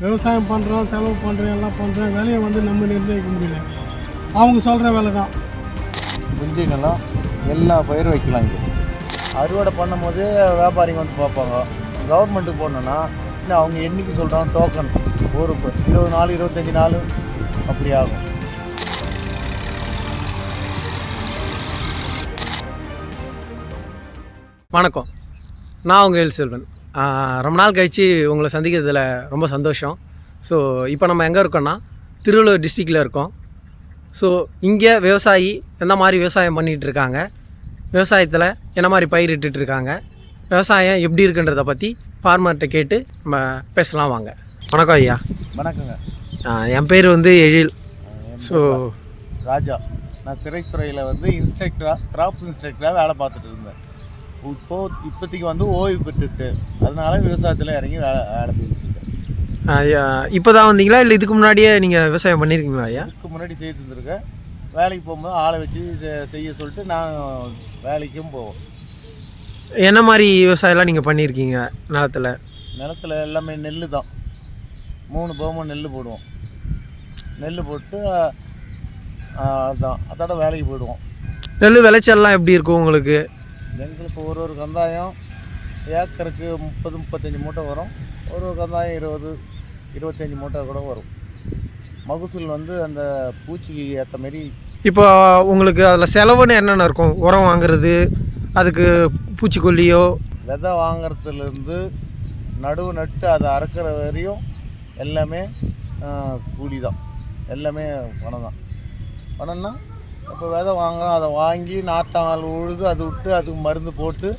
விவசாயம் பண்ணுறோம், செலவு பண்ணுறோம், எல்லாம் பண்ணுறோம். விலையை வந்து நம்ம நிர்ணயிக்க முடியல. அவங்க சொல்கிற விலை தான். புஞ்சை நிலம் எல்லா பயிரும் வைக்கலாம். இங்கே அறுவடை பண்ணும் போதே வியாபாரிங்க வந்து பார்ப்பாங்க. கவர்மெண்ட்டுக்கு போனோன்னா இன்னும் அவங்க என்றைக்கு சொல்கிறாங்க டோக்கன் ஒரு 20 நாள் 25 நாள் அப்படி ஆகும். வணக்கம், நான் உங்கள் எல்செல்வன். ரொம்ப நாள் கழித்து உங்களை சந்திக்கிறதுல ரொம்ப சந்தோஷம். ஸோ இப்போ நம்ம எங்கே இருக்கோன்னா திருவள்ளூர் டிஸ்ட்ரிக்டில் இருக்கோம். ஸோ இங்கே விவசாயி எந்த மாதிரி விவசாயம் பண்ணிகிட்ருக்காங்க, விவசாயத்தில் என்ன மாதிரி பயிரிட்டுருக்காங்க, விவசாயம் எப்படி இருக்குன்றதை பற்றி ஃபார்மர்கிட்ட கேட்டு நம்ம பேசலாம் வாங்க. வணக்கம் ஐயா. வணக்கங்க. என் பேர் வந்து எழில். ஸோ ராஜா. நான் சிறைத்துறையில் வந்து கிராப் இன்ஸ்ட்ரக்டராக வேலை பார்த்துட்டு இருந்தேன். இப்போதைக்கு வந்து ஓய்வு பெற்றுட்டு அதனால விவசாயத்தில் இறங்கி வேலை செஞ்சுருக்கேன். இப்போ தான் வந்தீங்களா இல்லை இதுக்கு முன்னாடியே நீங்கள் விவசாயம் பண்ணியிருக்கீங்களா ஐயா? இதுக்கு முன்னாடி செய்துருக்கேன். வேலைக்கு போகும்போது ஆளை வச்சு செய்ய சொல்லிட்டு நான் வேலைக்கும் போவோம். என்ன மாதிரி விவசாயம்லாம் நீங்கள் பண்ணியிருக்கீங்க நிலத்தில்? எல்லாமே நெல் தான். 3 போகமாக நெல் போடுவோம். நெல் போட்டு அதுதான் அதோட வேலைக்கு போயிடுவோம். நெல் விளைச்சல்லாம் எப்படி இருக்கும் உங்களுக்கு? எங்களுக்கு ஒரு கந்தாயம் ஏக்கருக்கு 30-35 மூட்டை வரும். ஒரு கந்தாயம் 20-25 மூட்டை கூட வரும். மகசூல் வந்து அந்த பூச்சிக்கு ஏற்ற மாரி. இப்போ உங்களுக்கு அதில் செலவுன்னு என்னென்ன இருக்கும்? உரம் வாங்குறது, அதுக்கு பூச்சிக்கொல்லியோ விதை வாங்கிறதுலேருந்து நடுவு நட்டு அதை அறுக்கிற வரையும் எல்லாமே கூலி தான். எல்லாமே பணம் தான். பணம்னா இப்போ விதை வாங்குறோம், அதை வாங்கி நாட்டால் உழுது அதை விட்டு அதுக்கு மருந்து போட்டு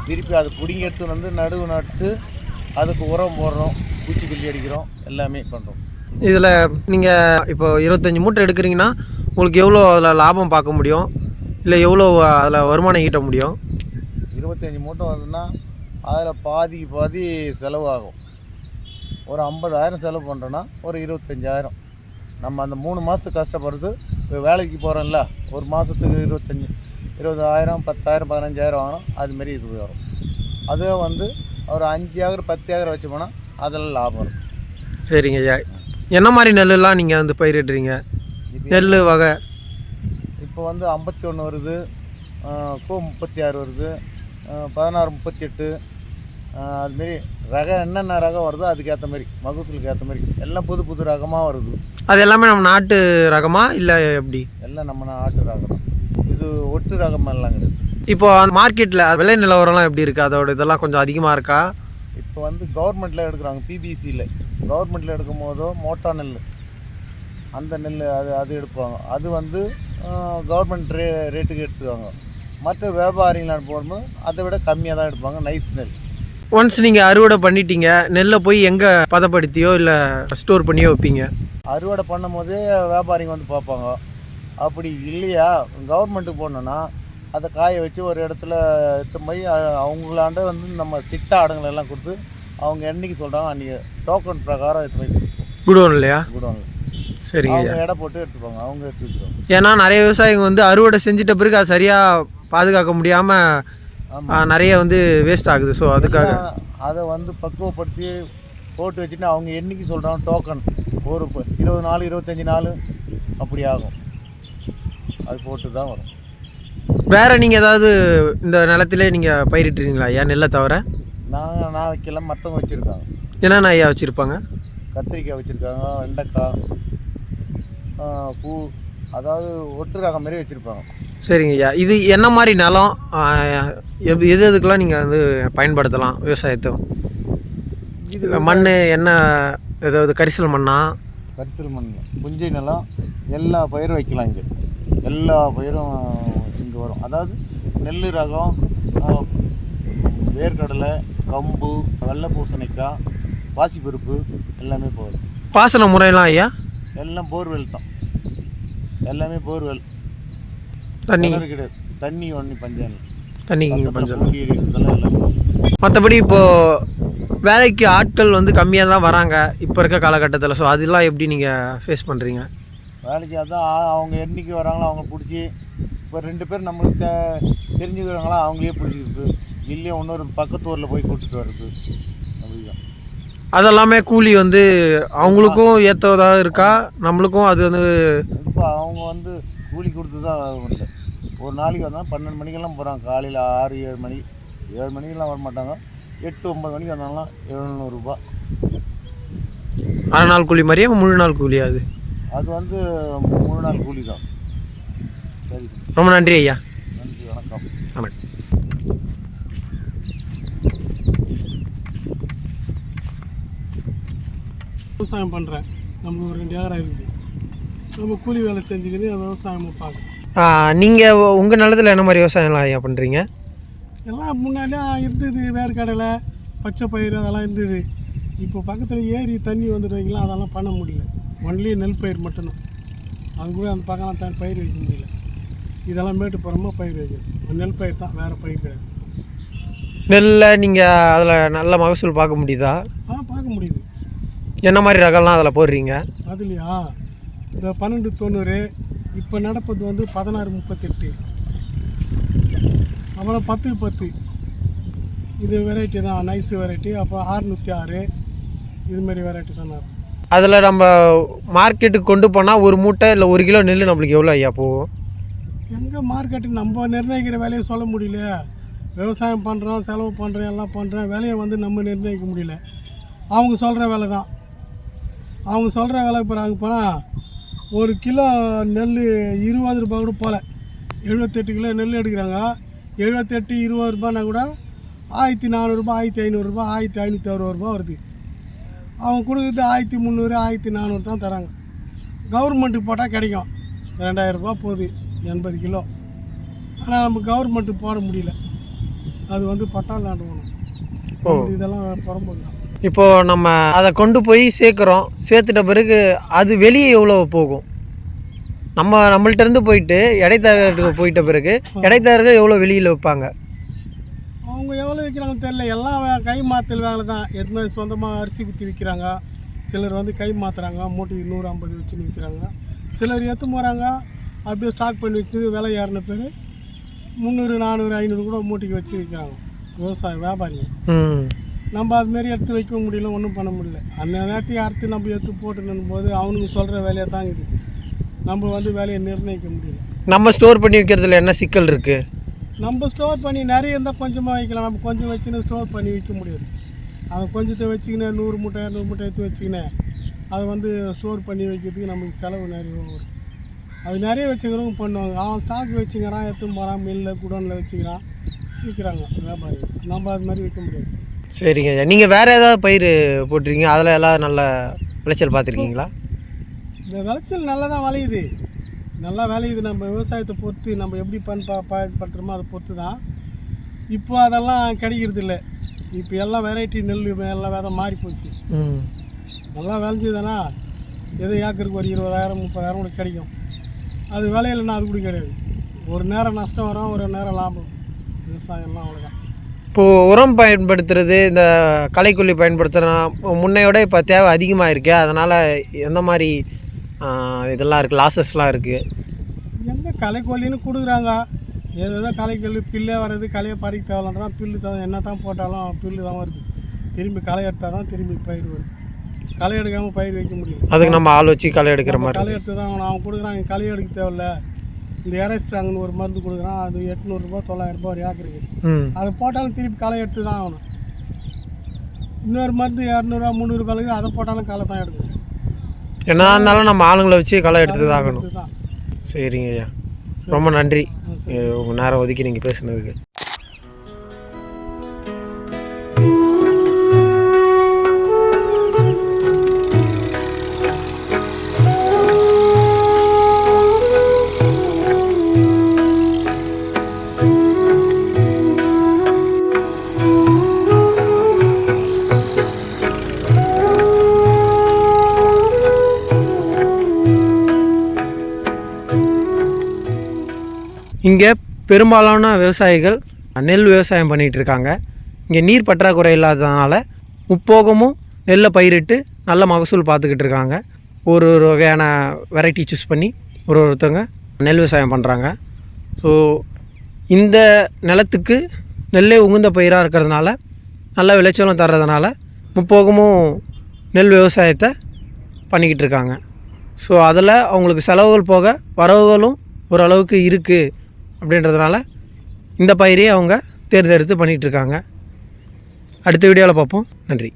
திருப்பி அதை பிடிங்கி எடுத்து வந்து நடுவு நட்டு அதுக்கு உரம் போடுறோம், பூச்சிக்கொல்லி அடிக்கிறோம், எல்லாமே பண்ணுறோம். இதில் நீங்கள் இப்போ 25 மூட்டை எடுக்கிறீங்கன்னா உங்களுக்கு எவ்வளோ அதில் லாபம் பார்க்க முடியும், இல்லை எவ்வளோ அதில் வருமானம் ஈட்ட முடியும்? 25 மூட்டை வருதுன்னா அதில் பாதிக்கு பாதி செலவாகும். ஒரு 50,000 செலவு பண்ணுறோன்னா ஒரு 25,000. நம்ம அந்த 3 மாதத்துக்கு கஷ்டப்படுறது. இப்போ வேலைக்கு போகிறோம்ல, ஒரு மாதத்துக்கு 20,000, 10,000, 15,000 வாங்கணும். அதுமாரி இது வரும். அதே வந்து ஒரு 5 ஏக்கர் 10 ஏக்கர் வச்சு போனால் அதில் லாபம் இருக்கும். சரிங்க ஐயா. என்ன மாதிரி நெல்லுலாம் நீங்கள் வந்து பயிரிடுறீங்க? நெல் வகை இப்போ வந்து 51 வருது, கோ 36 வருது, 16 38, அதுமாரி ரகம் என்னென்ன ரகம் வருதோ அதுக்கேற்ற மாதிரி மகசூலுக்கு ஏற்ற மாதிரி எல்லாம் புது புது ரகமாக வருது. அது எல்லாமே நம்ம நாட்டு ரகமா இல்லை எப்படி? எல்லாம் நம்ம நாட்டு ரகம் தான். இது ஒட்டு ரகம் எல்லாம் கிடையாது. இப்போ அந்த மார்க்கெட்டில் விலை நிலவரம்லாம் எப்படி இருக்குது? அதோட இதெல்லாம் கொஞ்சம் அதிகமாக இருக்கா? இப்போ வந்து கவர்மெண்ட்டில் எடுக்கிறாங்க. பிபிசியில் கவர்மெண்ட்டில் எடுக்கும் போதோ மோட்டா நெல், அந்த நெல் அது எடுப்பாங்க. அது வந்து கவர்மெண்ட் ரேட்டுக்கு எடுத்துக்குவாங்க. மற்ற வியாபாரிகள் போகும்போது அதை விட கம்மியாக தான் எடுப்பாங்க. நைஸ் நெல். ஒன்ஸ் நீங்கள் அறுவடை பண்ணிட்டீங்க, நெல்லை போய் எங்கே பதப்படுத்தியோ இல்லை ஸ்டோர் பண்ணியோ வைப்பீங்க? அறுவடை பண்ணும் போதே வியாபாரிங்க வந்து பார்ப்பாங்க. அப்படி இல்லையா கவர்மெண்ட்டுக்கு போனோன்னா அதை காய வச்சு ஒரு இடத்துல எடுத்து போய் அவங்களாண்ட வந்து நம்ம சிட்டா ஆடுங்களை எல்லாம் கொடுத்து அவங்க என்றைக்கு சொல்கிறாங்க அன்றைக்கி டோக்கன் பிரகாரம் எடுத்து போய் கொடுத்துருவோம். குடோன் இல்லையா? குடோன். சரிங்க. அவங்க எடை போட்டு எடுத்துப்பாங்க, அவங்க எடுத்து வச்சுருவாங்க. ஏன்னா நிறைய விவசாயிங்க வந்து அறுவடை செஞ்சிட்ட பிறகு அது சரியாக பாதுகாக்க முடியாமல் நிறைய வந்து வேஸ்ட் ஆகுது. ஸோ அதுக்காக அதை வந்து பக்குவப்படுத்தி போட்டு வச்சுட்டு அவங்க என்றைக்கு சொல்கிறாங்க டோக்கன் ஒரு 20 நாள் 25 நாள் அப்படி ஆகும். அது போட்டு தான் வரும். வேறு நீங்கள் ஏதாவது இந்த நிலத்திலே நீங்கள் பயிரிட்டுருக்கீங்களா ஐயா நெல்லை தவிர? நான் வைக்கல, மற்றவங்க வச்சுருக்காங்க. என்னென்ன ஐயா வச்சுருப்பாங்க? கத்திரிக்காய் வச்சுருக்காங்க, வெண்டைக்காய், பூ, அதாவது ஒட்டு ரகம் மாரி வச்சுருப்பாங்க. சரிங்க ஐயா. இது என்ன மாதிரி நிலம், எது எதுக்கெல்லாம் நீங்கள் வந்து பயன்படுத்தலாம் விவசாயத்தை? இதில் மண் என்ன, ஏதாவது கரிசல் மண்ணா? கரிசல் மண், புஞ்சை நிலம், எல்லா பயிரும் வைக்கலாம். இங்கே எல்லா பயிரும் இங்கே வரும். அதாவது நெல் ரகம், வேர்க்கடலை, கம்பு, வெள்ளை பூசணிக்காய், பாசிப்பருப்பு எல்லாமே போகும். பாசன முறையெல்லாம் ஐயா? எல்லாம் போர்வெல் தான். எல்லாமே போர்வெல். தண்ணி கிடையாது. தண்ணி ஒன்று பஞ்சம் இல்லை. தண்ணி பஞ்சம் எல்லாமே. மற்றபடி இப்போது வேலைக்கு ஆட்கள் வந்து கம்மியாக தான் வராங்க இப்போ இருக்க காலகட்டத்தில். ஸோ அதெல்லாம் எப்படி நீங்கள் ஃபேஸ் பண்ணுறீங்க? வேலைக்கு அதான் அவங்க என்றைக்கு வராங்களோ அவங்க பிடிச்சி, இப்போ 2 பேர் நம்மளுக்கு தெரிஞ்சுக்கிறாங்களா அவங்களே பிடிச்சிருக்கு. இல்லையே இன்னொரு பக்கத்து ஊரில் போய் கூப்பிட்டுட்டு வர்றது. அப்படிதான். அதெல்லாமே கூலி வந்து அவங்களுக்கும் ஏற்றதாக இருக்கா, நம்மளுக்கும் அது வந்து? இப்போ அவங்க வந்து கூலி கொடுத்து தான் இல்லை. ஒரு நாளைக்கு வந்தால் 12 மணிக்கெல்லாம் போகிறாங்க. காலையில் 6 7 மணி 7 மணிக்கெல்லாம் வர மாட்டாங்க. 8 9 மணிக்கு வந்தாங்கன்னா 700 ரூபா. அரை நாள் கூலி மாதிரியே முழு நாள் கூலி அது? அது வந்து முழு நாள் கூலி தான். சரி, ரொம்ப நன்றி ஐயா. நன்றி, வணக்கம். வணக்கம். விவசாயம் பண்ணுறேன். நம்மளுக்கு ஒரு 2 ஏக்கரா இருக்குது. நம்ம கூலி வேலை செஞ்சுக்கிட்டு விவசாயம் பார்க்குறோம். நீங்கள் உங்கள் நிலத்தில் என்ன மாதிரி விவசாயம்லாம் ஐயா பண்ணுறீங்க? எல்லாம் முன்னாடியே இருந்தது, வேர்க்கடலை, பச்சை பயிர் அதெல்லாம் இருந்தது. இப்போ பக்கத்தில் ஏரி தண்ணி வந்துடுவீங்களா, அதெல்லாம் பண்ண முடியல. ஒன்லி நெல் பயிர் மட்டும்தான். அது கூட அந்த பக்கம்லாம் பயிர் வைக்க முடியல. இதெல்லாம் மேட்டுப்புறமாக பயிர் வைக்கணும். நெல் பயிர் தான், வேறு பயிர் கிடையாது. நெல்லில் நீங்கள் அதில் நல்ல மகசூல் பார்க்க முடியுதா? பார்க்க முடியுது. என்ன மாதிரி ரகம்லாம் அதில் போடுறீங்க? அதுலையா இந்த 1290, இப்போ நடப்பது வந்து 1638, அப்புறம் 1010, இது வெரைட்டி தான், நைஸ் வெரைட்டி. அப்போ 606, இதுமாரி வெரைட்டி தான் இருக்கும். அதில் நம்ம மார்க்கெட்டுக்கு கொண்டு போனால் ஒரு மூட்டை இல்லை 1 கிலோ நெல் நம்மளுக்கு எவ்வளோ ஐயா போகும்? எங்கே மார்க்கெட்டுக்கு நம்ம நிர்ணயிக்கிற விலையை சொல்ல முடியல. விவசாயம் பண்ணுறோம், செலவு பண்ணுறோம், எல்லாம் பண்ணுறோம். விலையை வந்து நம்ம நிர்ணயிக்க முடியல. அவங்க சொல்கிற விலை தான். அவங்க சொல்கிற விலை இப்போ நாங்கள் போனால் 1 கிலோ நெல் 20 ரூபா கூட போகல. 78 கிலோ நெல் எடுக்கிறாங்க. 78 20 ரூபான்னா கூட 1400 ரூபா, 1500 ரூபா, 1560 ரூபா வருது. அவங்க கொடுக்குறது 1300 1400 தான் தராங்க. கவர்மெண்ட்டுக்கு போட்டால் கிடைக்கும் 2000 ரூபா போகுது 80 கிலோ. ஆனால் நம்ம கவர்மெண்ட்டுக்கு போட முடியல. அது வந்து பட்டால் நாட்டு வேணும். இதெல்லாம் புறம்போது தான். இப்போது நம்ம அதை கொண்டு போய் சேர்க்குறோம். சேர்த்துட்ட பிறகு அது வெளியே எவ்வளோ போகும்? நம்மள்கிட்டருந்து போயிட்டு இடைத்தரகருக்கு போயிட்ட பிறகு இடைத்தரகர் எவ்வளோ வெளியில் வைப்பாங்க? அவங்க எவ்வளோ விற்கிறாங்கன்னு தெரியல. எல்லாம் கை மாற்றல் வேலை தான். எதுவுமே சொந்தமாக அரிசி குத்தி விற்கிறாங்க. சிலர் வந்து கை மாற்றுறாங்க, மூட்டைக்கு 150 வச்சுன்னு விற்கிறாங்க. சிலர் எடுத்து போகிறாங்க, அப்படியே ஸ்டாக் பண்ணி வச்சு விலை ஏறின பேர் 300 400 500 கூட மூட்டைக்கு வச்சு விற்கிறாங்க விவசாய வியாபாரிங்க. நம்ம அதுமாரி எடுத்து வைக்க முடியல, ஒன்றும் பண்ண முடியல. அந்த நேரத்துக்கு அறுத்து நம்ம எடுத்து போட்டுன்னு போது அவனுக்கு சொல்கிற வேலையை தான் இது. நம்ம வந்து வேலையை நிர்ணயிக்க முடியல. நம்ம ஸ்டோர் பண்ணி வைக்கிறதுல என்ன சிக்கல் இருக்குது? நம்ம ஸ்டோர் பண்ணி நிறைய இருந்தால் கொஞ்சமாக வைக்கலாம். நம்ம கொஞ்சம் வச்சுன்னு ஸ்டோர் பண்ணி வைக்க முடியாது. அதை கொஞ்சத்தை வச்சுக்கினேன் 100 மூட்டை 200 மூட்டை எடுத்து வச்சுக்கினேன் அதை வந்து ஸ்டோர் பண்ணி வைக்கிறதுக்கு நமக்கு செலவு நிறைய வரும். அது நிறைய வச்சுக்கிறவங்க பண்ணுவாங்க. அவன் ஸ்டாக் வச்சுக்கிறான், எடுத்துன்னு போகிறான், மில்லில் குடோனில் வச்சுக்கிறான், விற்கிறாங்க வியாபாரி. நம்ம அது மாதிரி விற்க முடியாது. சரிங்க ஐயா. நீங்கள் வேறு ஏதாவது பயிர் போட்டிருக்கீங்க, அதில் எல்லாம் நல்ல விளைச்சல் பார்த்துருக்கீங்களா? இந்த விளைச்சல் நல்லா தான் விளையுது, நல்லா விளையுது. நம்ம விவசாயத்தை பொறுத்து நம்ம எப்படி பயன்படுத்துகிறோமோ அதை பொறுத்து தான். இப்போ அதெல்லாம் கிடைக்கிறது இல்லை. இப்போ எல்லாம் வெரைட்டி நெல் எல்லாம் வேறு மாறி போச்சு. நல்லா விளைஞ்சதுன்னா எதோ ஏக்கருக்கு ஒரு 20,000 30,000 கூட கிடைக்கும். அது விளையலைன்னா அது கூட கிடையாது. ஒரு நேரம் நஷ்டம் வரும், ஒரு நேரம் லாபம். விவசாயம்லாம் அவ்வளோதான். இப்போது உரம் பயன்படுத்துறது, இந்த களைக்கொல்லி பயன்படுத்துகிறா முன்னையோட இப்போ தேவை அதிகமாக இருக்கு. அதனால் எந்த மாதிரி இதெல்லாம் இருக்குது, லாஸஸ்லாம் இருக்குது? எங்கே களைக்கொல்லின்னு கொடுக்குறாங்க. ஏதோ களைக்கொல்லி பில்லே வர்றது, களையை பறிக்க தேவையில்லைன்றான். பில்லு தான் என்ன தான் போட்டாலும் பில்லு தான் வருது. திரும்பி களை எடுத்தால் தான் திரும்பி பயிர் வருது. களை எடுக்காமல் பயிர் வைக்க முடியல. அதுக்கு நம்ம ஆள் வச்சு களை எடுக்கிற மாதிரி. களை எடுத்து தான் அவன் கொடுக்குறாங்க. களை எடுக்க தேவையில்ல. இந்த எரஸ்டாங்கன்னு ஒரு மருந்து கொடுக்குறான். அது 800 ரூபா 900 ரூபா ஒரு ஏக்கருக்கு. அதை போட்டாலும் திருப்பி களை எடுத்து தான் ஆகணும். இன்னொரு மருந்து 200 ரூபா 300 ரூபாய்க்கு அதை போட்டாலும் களை தான் எடுக்கணும். என்ன இருந்தாலும் நம்ம ஆளுங்களை வச்சு களை எடுத்து தான் ஆகணும். சரிங்க ஐயா, ரொம்ப நன்றி உங்கள் நேரம் ஒதுக்கி நீங்கள் பேசுனதுக்கு. இங்கே பெரும்பாலான விவசாயிகள் நெல் விவசாயம் பண்ணிகிட்டு இருக்காங்க. இங்கே நீர் பற்றாக்குறை இல்லாததுனால முப்போகமும் நெல்லை பயிரிட்டு நல்ல மகசூல் பார்த்துக்கிட்டு இருக்காங்க. ஒரு வகையான வெரைட்டி சூஸ் பண்ணி ஒருத்தவங்க நெல் விவசாயம் பண்ணுறாங்க. ஸோ இந்த நிலத்துக்கு நெல்லே உகுந்த பயிராக இருக்கிறதுனால நல்ல விளைச்சலும் தர்றதுனால முப்போகமும் நெல் விவசாயத்தை பண்ணிக்கிட்டு இருக்காங்க. ஸோ அதில் அவங்களுக்கு செலவுகள் போக வரவுகளும் ஓரளவுக்கு இருக்குது அப்படின்றதுனால இந்த பயிரையே அவங்க தேர்ந்தெடுத்து பண்ணிகிட்ருக்காங்க. அடுத்த வீடியோவில் பார்ப்போம். நன்றி.